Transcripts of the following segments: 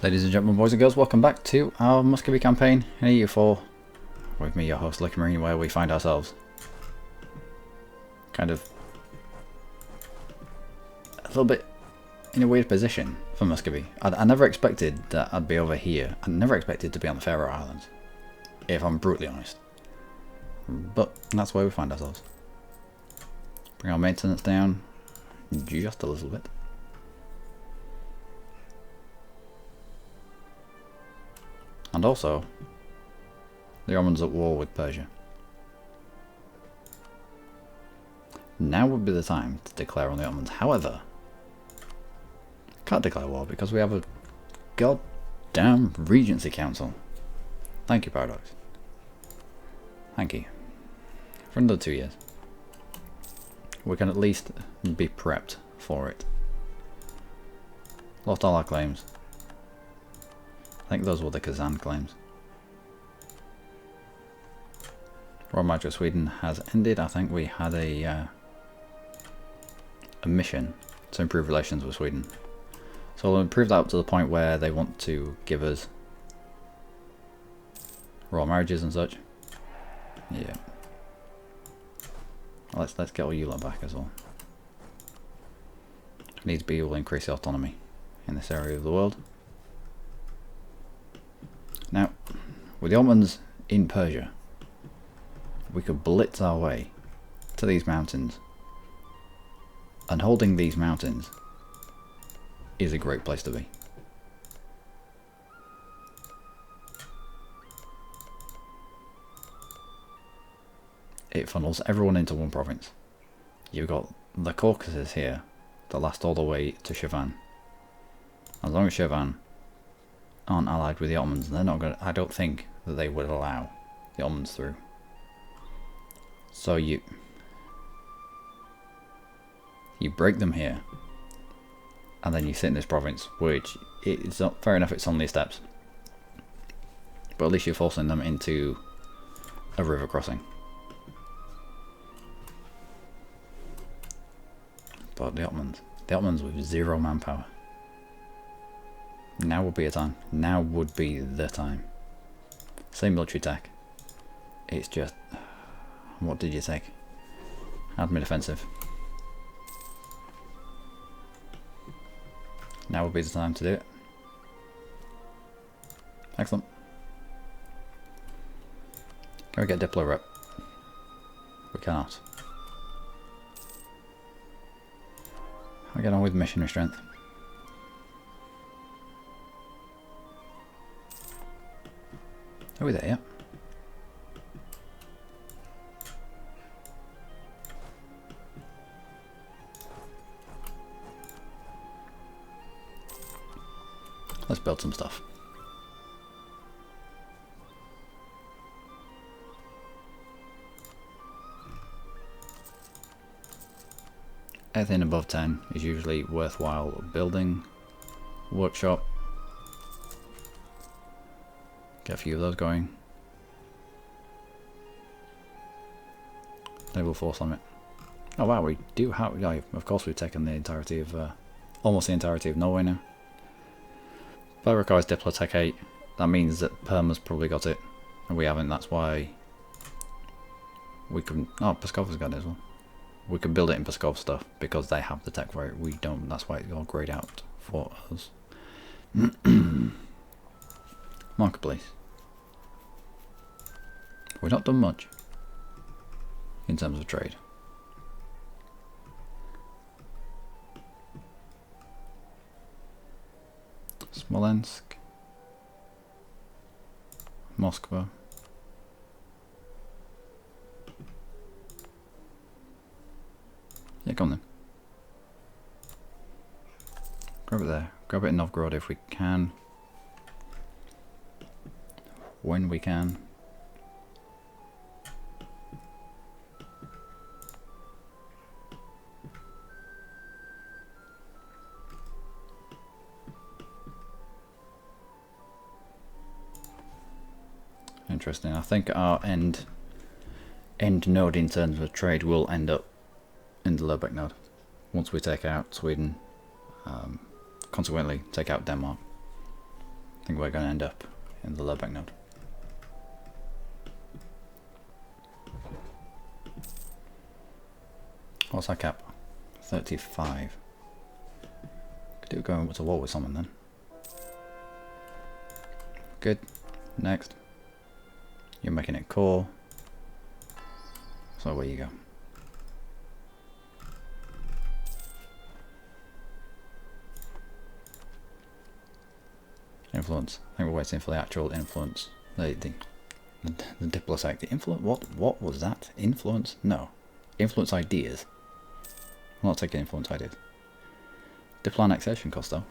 Ladies and gentlemen, boys and girls, welcome back to our Muscovy campaign in EU4 with me, your host Luckymarine, where we find ourselves kind of a little bit in a weird position for Muscovy. I never expected that I'd be over here. I never expected to be on the Faroe Islands, if I'm brutally honest. But that's where we find ourselves. Bring our maintenance down just a little bit. And also, the Ottomans at war with Persia. Now would be the time to declare on the Ottomans. However, can't declare war because we have a goddamn Regency Council. Thank you, Paradox. Thank you. For another 2 years. We can at least be prepped for it. Lost all our claims. I think those were the Kazan claims. Royal March of Sweden has ended. I think we had a mission to improve relations with Sweden. So we'll improve that up to the point where they want to give us royal marriages and such. Yeah. Let's get all you lot back as well. If needs be, we'll increase the autonomy in this area of the world. Now, with the Ottomans in Persia, we could blitz our way to these mountains, and holding these mountains is a great place to be. It funnels everyone into one province. You've got the Caucasus here that last all the way to Shivan. As long as Shivan aren't allied with the Ottomans, they're not going. I don't think that they would allow the Ottomans through. So you break them here, and then you sit in this province, which it's not fair enough. It's only steps, but at least you're forcing them into a river crossing. But the Ottomans with zero manpower. Now would be a time. Now would be the time. Same military tech. It's just... What did you take? Admin offensive. Now would be the time to do it. Excellent. Can we get Diplo rep? We cannot. How we get on with missionary strength? Are we there yet? Let's build some stuff. Anything above 10 is usually worthwhile building. Workshop. Get a few of those going. Naval Force on it. Oh wow, we do have... Yeah, of course we've taken the entirety of... almost the entirety of Norway now. But it requires Diplo Tech 8. That means that Perma's probably got it. And we haven't, that's why... We can... Oh, Muscovy's got it as well. We can build it in Muskov stuff, because they have the tech for it. We don't, that's why it's all grayed out for us. Marketplace. We've not done much in terms of trade. Smolensk, Moskva, yeah, come on then. Grab it there. Grab it in Novgorod if we can. When we can. Interesting. I think our end node in terms of trade will end up in the Lübeck node once we take out Sweden, consequently take out Denmark. I think we're going to end up in the Lubeck node. What's our cap? 35. Could do going to war with someone then. Good. Next. You're making it core. So away you go. Influence. I think we're waiting for the actual influence. The diplosec. The influence. What was that? Influence? No. Influence ideas. I'm not taking influence ideas. Diplo annexation cost though.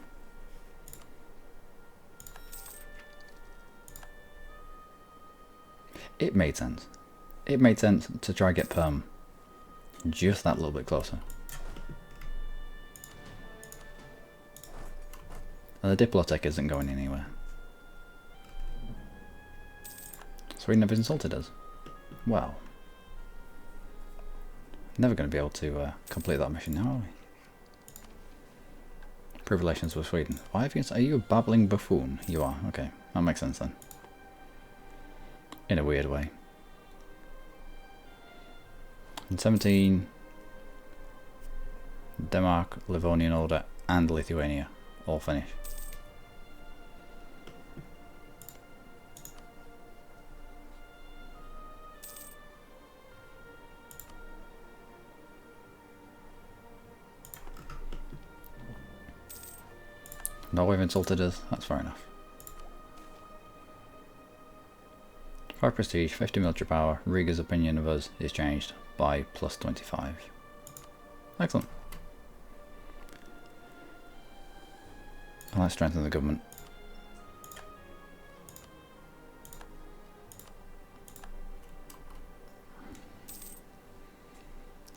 It made sense. It made sense to try and get perm just that little bit closer. And the Diplotech isn't going anywhere. Sweden have insulted us. Well, never going to be able to complete that mission now, are we? Improve relations with Sweden. Why have you? Are you a babbling buffoon? You are. Okay, that makes sense then. In a weird way. In 17, Denmark, Livonian Order, and Lithuania all finish. Norway have insulted us, that's fair enough. 5 prestige, 50 military power, Riga's opinion of us is changed by plus 25. Excellent. And let's strengthen the government.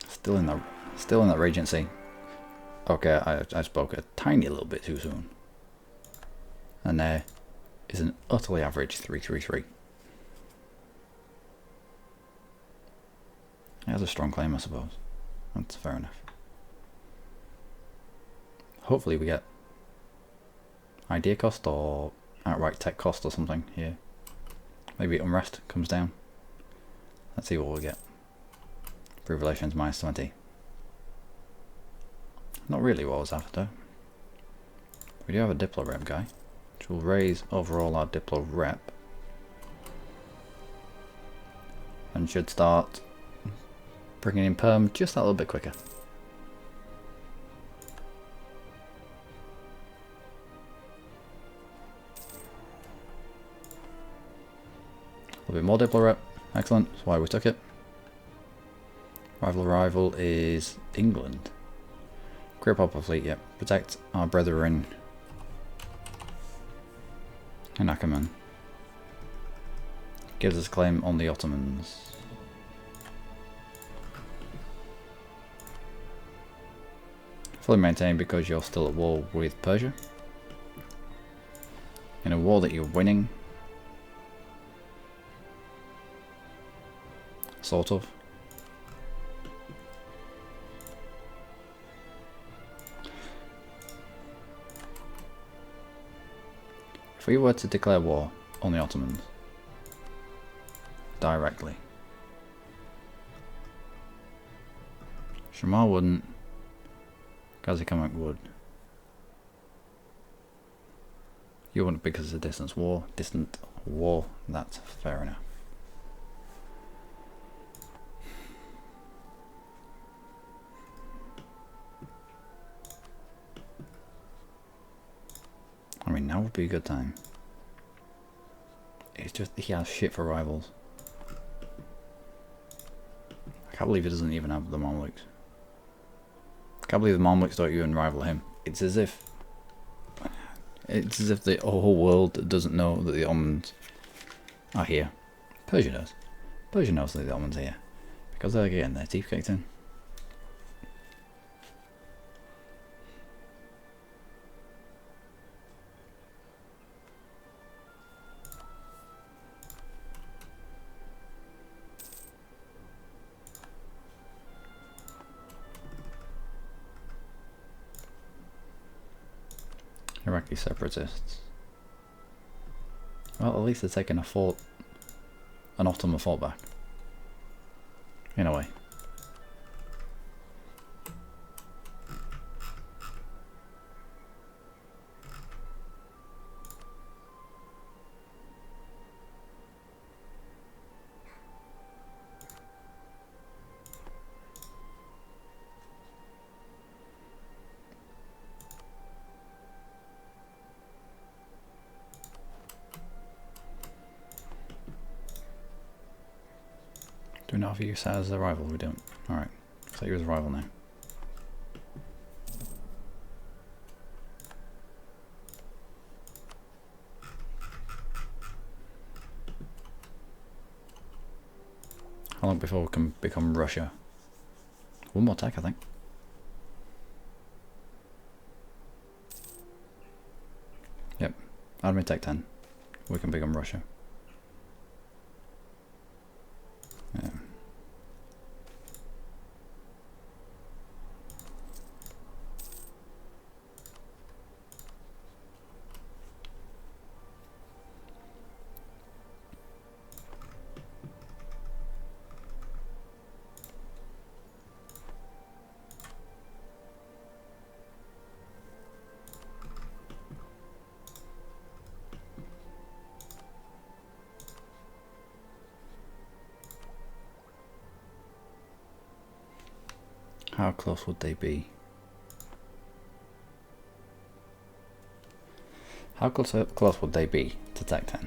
Still in that regency. Okay, I spoke a tiny little bit too soon. And there is an utterly average 333. It has a strong claim, I suppose. That's fair enough. Hopefully we get idea cost or outright tech cost or something here. Maybe unrest comes down. Let's see what we get. Improve relations minus 20. Not really what I was after. We do have a Diplo rep guy, which will raise overall our Diplo rep. And should start bringing in perm just that little bit quicker. A little bit more Diplo rep. Excellent, that's why we took it. Rival is England. Grip up a fleet, yep. Protect our brethren in Ackerman. Gives us a claim on the Ottomans. Fully maintained because you're still at war with Persia. In a war that you're winning. Sort of. If we were to declare war on the Ottomans directly, Shamal wouldn't, Kazikamak would. You wouldn't because it's a distant war, that's fair enough. I mean, now would be a good time. It's just he has shit for rivals. I can't believe he doesn't even have the Mamluks. I can't believe the Mamluks don't even rival him. It's as if the whole world doesn't know that the Ottomans are here. Persia does. Persia knows that the Ottomans are here because they're getting their teeth kicked in. Iraqi separatists. Well, at least they're taking an Ottoman fort back. In a way. Do we not have you set as a rival? We don't. Alright. Set you as a rival now. How long before we can become Russia? One more tech, I think. Yep. Admin tech 10. We can become Russia. Yeah. How close would they be? How close would they be to Tech 10?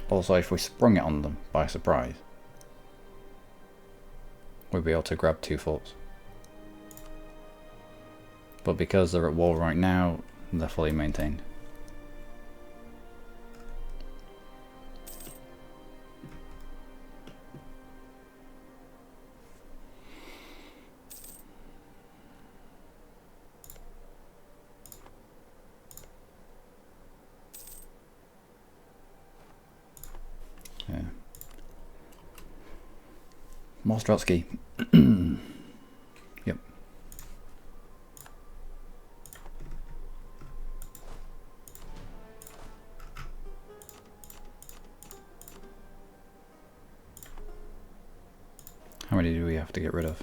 Also, if we sprung it on them by surprise, we'd be able to grab 2 forts. But because they're at war right now, they're fully maintained. Yeah. More Trotsky. Yep. How many do we have to get rid of?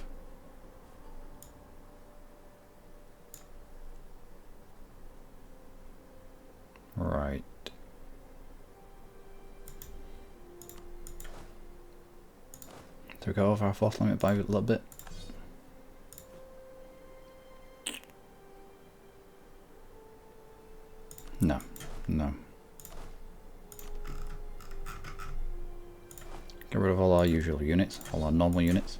Right. Do we go over our force limit by a little bit? No, no. Get rid of all our usual units, all our normal units.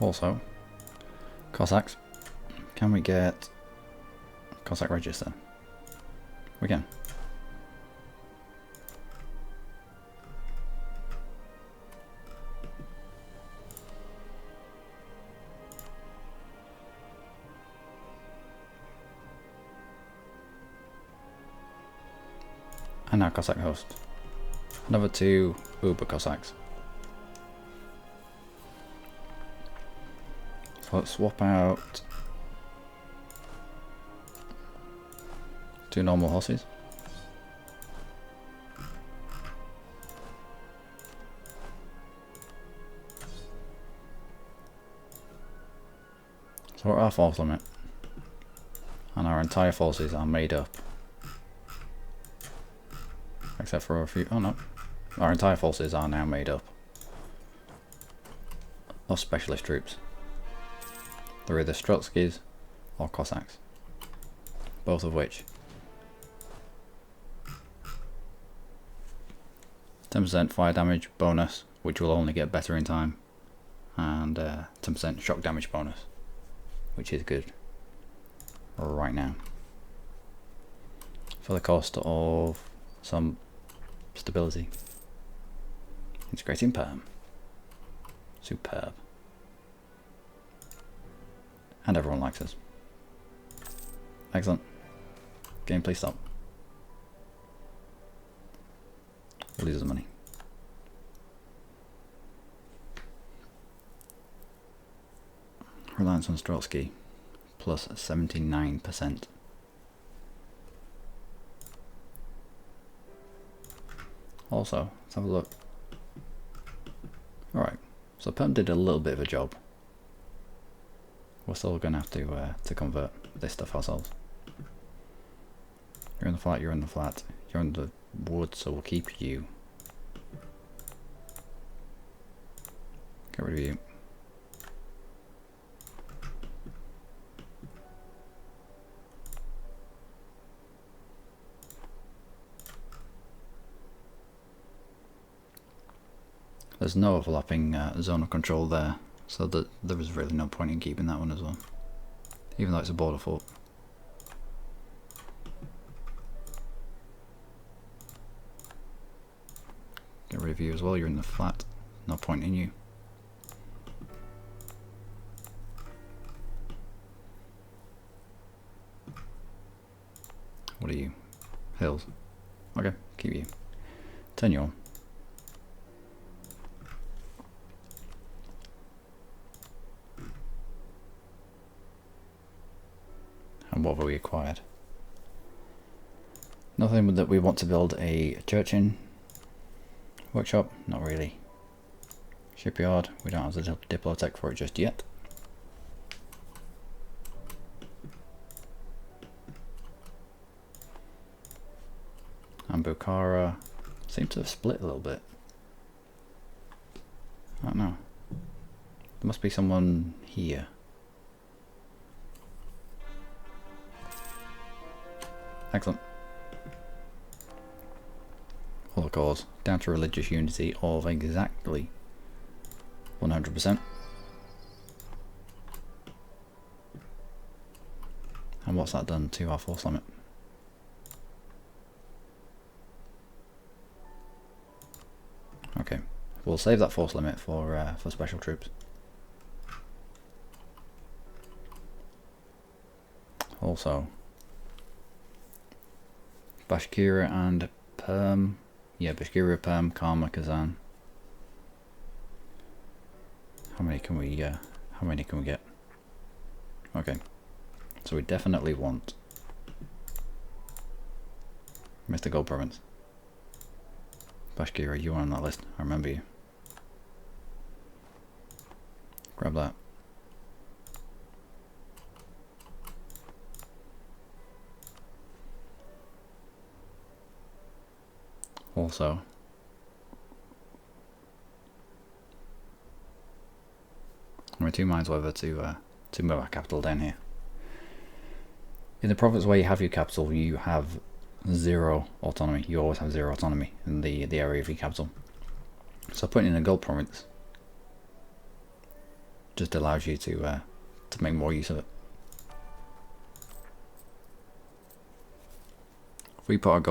Also, Cossacks. Can we get Cossack register? We can. And now Cossack host. Another 2 Uber Cossacks. So let's swap out 2 normal horses. So we're at our force limit. And our entire forces are made up. Except for a few, oh no. Our entire forces are now made up of specialist troops. They're either Strotskys or Cossacks, both of which 10% fire damage bonus, which will only get better in time, and 10% shock damage bonus, which is good right now. for the cost of some stability. Integrating perm. Superb. And everyone likes us. Excellent. Game, please stop. We'll lose the money. Reliance on Strotsky plus 79%. Also, let's have a look. Alright, so Perm did a little bit of a job. We're still going to have to convert this stuff ourselves. You're in the flat, you're in the flat, you're in the wood, so we'll keep you. Get rid of you. There's no overlapping zone of control there, so that there was really no point in keeping that one as well, even though it's a border fort. Get rid of you as well, you're in the flat, no point in you. What are you? Hills. Okay, keep you. Turn you on. And what have we acquired? Nothing that we want to build a church in. Workshop? Not really. Shipyard? We don't have the Diplotech for it just yet. And Bukhara seems to have split a little bit. I don't know. There must be someone here. Excellent. All the cause down to religious unity of exactly 100%. And what's that done to our force limit? Okay, we'll save that force limit for special troops. Also, Bashkira and Perm. Yeah, Bashkira, Perm, Karma, Kazan. How many can we get? Okay. So we definitely want Mr. Gold Province. Bashkira, you are on that list. I remember you. Grab that. Also, we're 2 miles over to move our capital down here. In the province where you have your capital, you have 0 autonomy. You always have 0 autonomy in the area of your capital. So putting in a gold province just allows you to make more use of it. If we put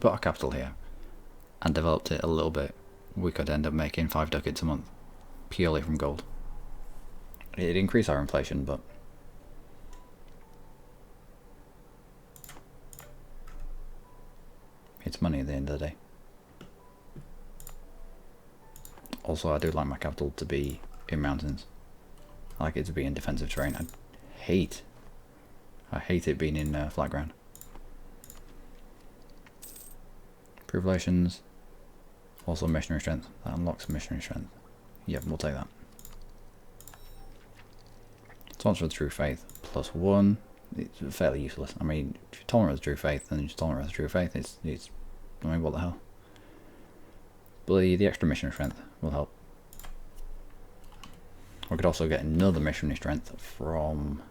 our capital here and developed it a little bit, we could end up making 5 ducats a month purely from gold. It'd increase our inflation, but it's money at the end of the day. Also, I do like my capital to be in mountains. I like it to be in defensive terrain. I hate it being in flat ground. Improve relations. Also missionary strength. That unlocks missionary strength. Yep, we'll take that. Tolerance for the true faith +1. It's fairly useless. I mean, if you're tolerant of the true faith, then you're tolerant of the true faith. It's I mean, what the hell? But the extra missionary strength will help. We could also get another missionary strength from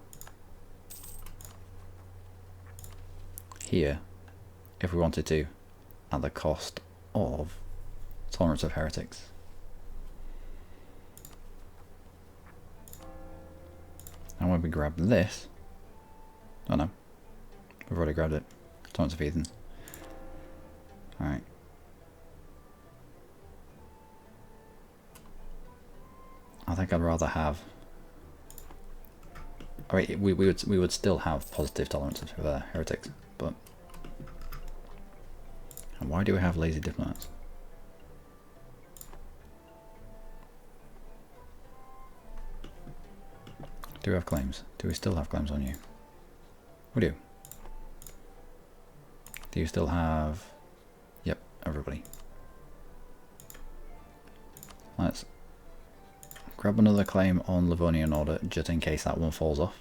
here, if we wanted to, at the cost of tolerance of heretics. And when we grab this, oh no, we've already grabbed it. Tons of heathens. Alright. I think I'd rather have... I mean, we would still have positive tolerances for heretics, but... And why do we have lazy diplomats? Do we have claims? Do we still have claims on you? We do. Do you still have... Yep, everybody. Let's grab another claim on Livonian Order, just in case that one falls off.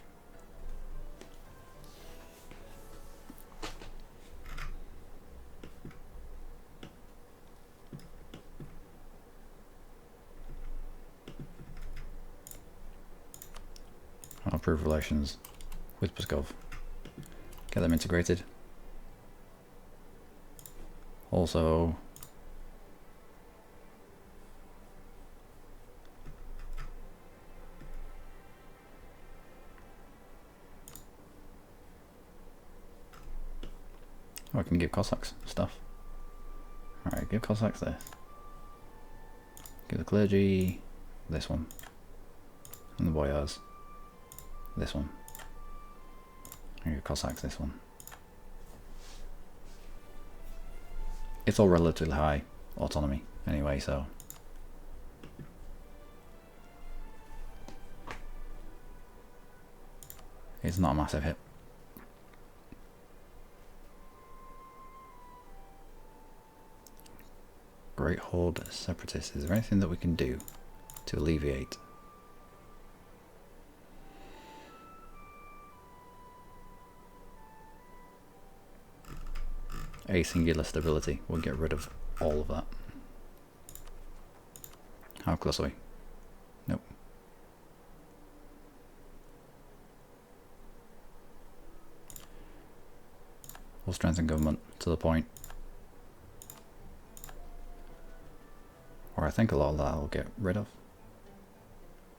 I'll improve relations with Muscovy. Get them integrated. Also, I can give Cossacks stuff. Alright, give Cossacks this. Give the clergy this one. And the boyars this one. And give Cossacks this one. It's all relatively high autonomy anyway, so it's not a massive hit. Great Horde Separatists. Is there anything that we can do to alleviate? A singular stability. We'll get rid of all of that. How close are we? Nope. We'll strengthen government to the point where I think a lot of that I'll get rid of.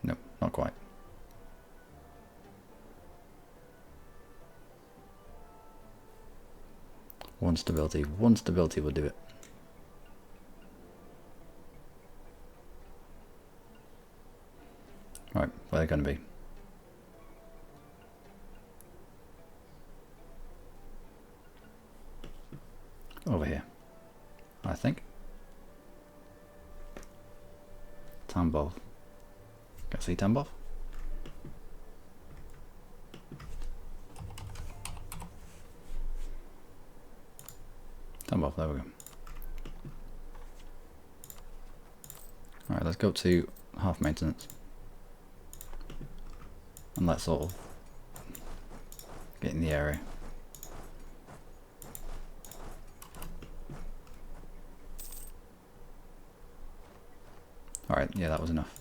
Nope, not quite. One stability will do it. Right, where are they going to be? Over here, I think. Tambov. Can I see Tambov? Tambov, there we go. Alright, let's go to half maintenance. And let's sort of get in the area. Alright, yeah, that was enough.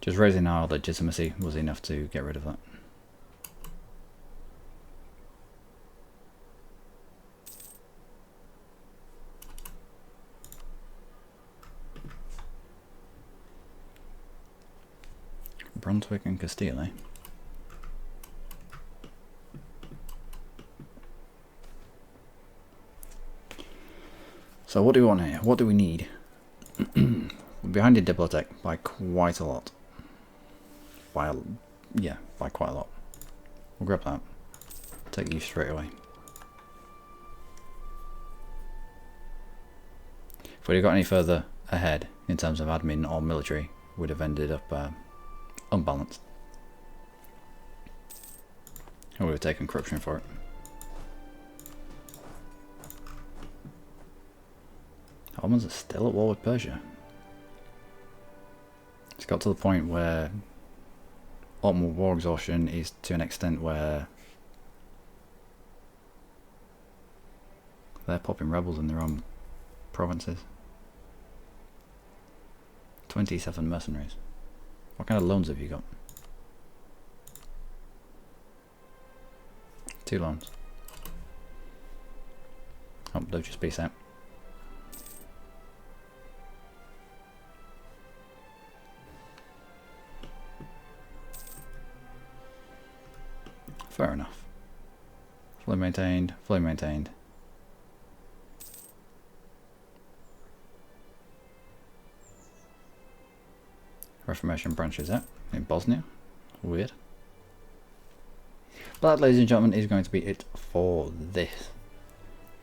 Just raising our legitimacy was enough to get rid of that. Brunswick and Castile, eh? So what do we want here? What do we need? We're behind in Diplotech by quite a lot. By quite a lot. We'll grab that. Take you straight away. If we'd have got any further ahead in terms of admin or military, we'd have ended up unbalanced. And we would have taken corruption for it. Ottomans are still at war with Persia. It's got to the point where Ottoman war exhaustion is to an extent where they're popping rebels in their own provinces. 27 mercenaries. What kind of loans have you got? 2 loans. Oh, they've just peace out. Fair enough. fully maintained, fully maintained. Reformation branches out in Bosnia. Weird. But that, ladies and gentlemen, is going to be it for this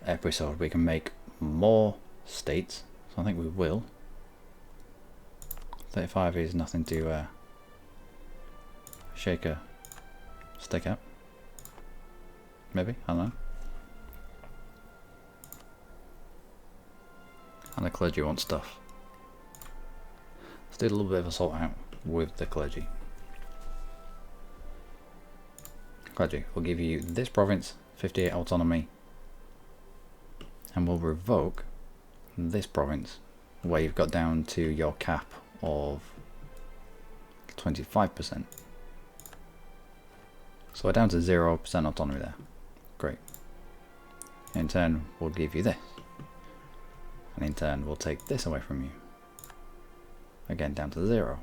episode. We can make more states, so I think we will. 35 is nothing to shake a stick at. Maybe, I don't know. And the clergy want stuff. Let's do a little bit of a sort out with the clergy. Clergy, we'll give you this province, 58 autonomy, and we'll revoke this province where you've got down to your cap of 25%. So we're down to 0% autonomy there. Great. In turn, we'll give you this. And in turn, we'll take this away from you. Again, down to 0.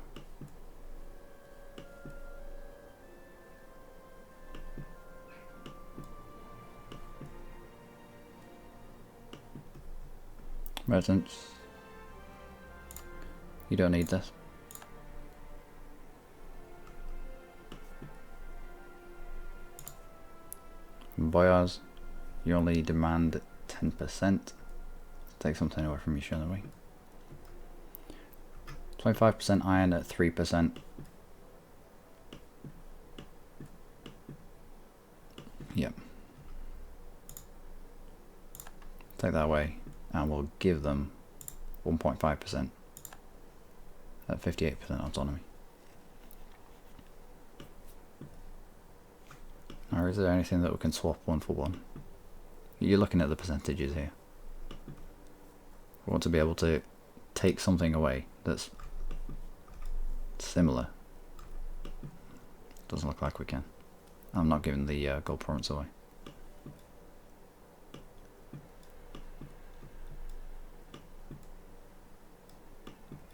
Merchants. You don't need this. Boyars, you only demand 10%. Take something away from you, shouldn't we? 25% iron at 3%. Yep. Take that away, and we'll give them 1.5% at 58% autonomy. Or is there anything that we can swap 1 for 1? You're looking at the percentages here. We want to be able to take something away that's similar. Doesn't look like we can. I'm not giving the gold province away.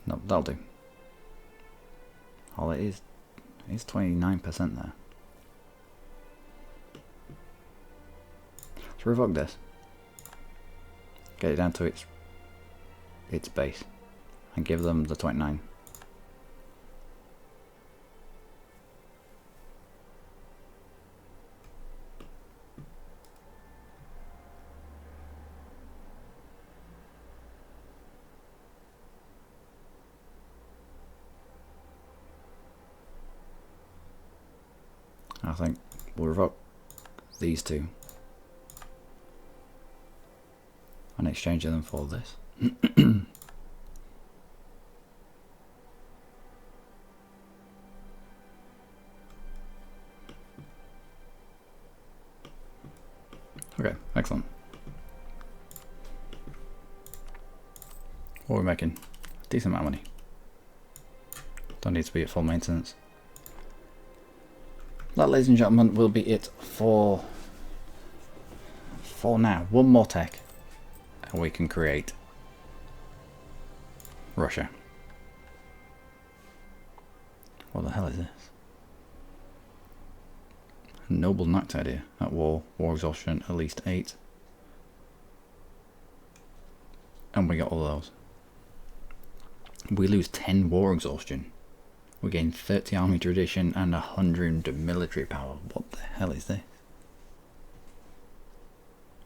No, that'll do. Oh, it is 29% there. Let's revoke this. Get it down to its base and give them the 29. I think we'll revoke these two and exchange them for this. Okay, excellent. What are we making? A decent amount of money. Don't need to be at full maintenance. That, ladies and gentlemen, will be it for now. One more tech and we can create Russia. What the hell is this? Noble knight idea. At war exhaustion at least 8. And we got all those. We lose 10 war exhaustion. We gain 30 army tradition and 100 military power. What the hell is this?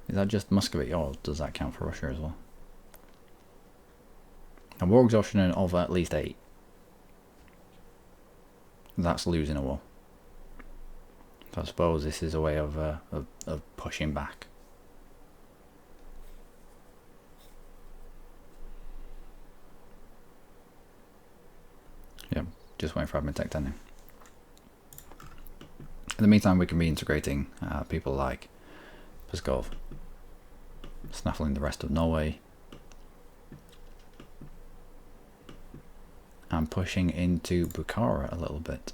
Is that just Muscovy, or does that count for Russia as well? A war exhaustion of at least 8. That's losing a war. So I suppose this is a way of pushing back. Yeah, just waiting for admin tech 10 now. In the meantime, we can be integrating people like Muscovy, snaffling the rest of Norway, and pushing into Bukhara a little bit.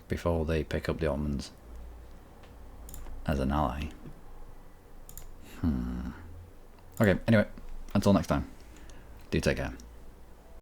Before they pick up the Ottomans as an ally. Okay, anyway, until next time, do take care.